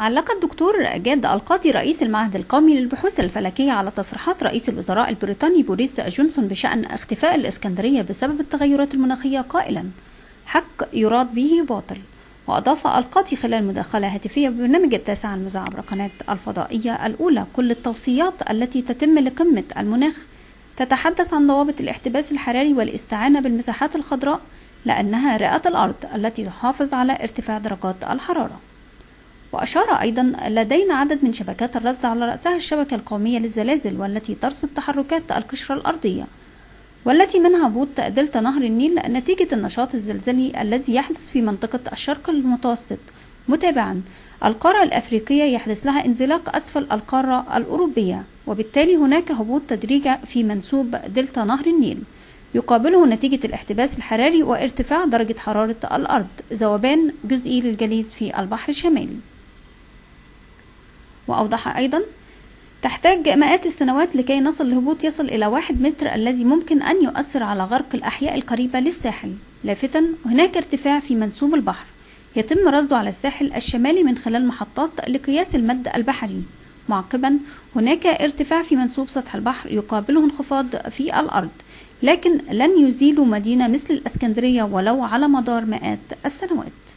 علق الدكتور جاد القاضي رئيس المعهد القومي للبحوث الفلكية على تصريحات رئيس الوزراء البريطاني بوريس جونسون بشأن اختفاء الإسكندرية بسبب التغيرات المناخية قائلا: حق يراد به باطل. وأضاف القاضي خلال مداخلة هاتفية ببرنامج التاسعة المذاع عبر قناة الفضائية الأولى: كل التوصيات التي تتم لقمة المناخ تتحدث عن ضوابط الاحتباس الحراري والاستعانة بالمساحات الخضراء لأنها رئة الأرض التي تحافظ على ارتفاع درجات الحرارة. وأشار أيضا: لدينا عدد من شبكات الرصد على رأسها الشبكة القومية للزلازل والتي ترصد تحركات القشرة الأرضية، والتي منها هبوط دلتا نهر النيل نتيجة النشاط الزلزالي الذي يحدث في منطقة الشرق المتوسط. متابعا: القارة الأفريقية يحدث لها انزلاق أسفل القارة الأوروبية، وبالتالي هناك هبوط تدريجي في منسوب دلتا نهر النيل يقابله نتيجة الاحتباس الحراري وارتفاع درجة حرارة الأرض، ذوبان جزئي للجليد في البحر الشمالي. وأوضح أيضا: تحتاج مئات السنوات لكي نصل لهبوط يصل إلى 1 متر الذي ممكن أن يؤثر على غرق الأحياء القريبة للساحل. لافتاً: هناك ارتفاع في منسوب البحر يتم رصده على الساحل الشمالي من خلال محطات لقياس المد البحري. معقباً: هناك ارتفاع في منسوب سطح البحر يقابله انخفاض في الأرض، لكن لن يزيل مدينة مثل الإسكندرية ولو على مدار مئات السنوات.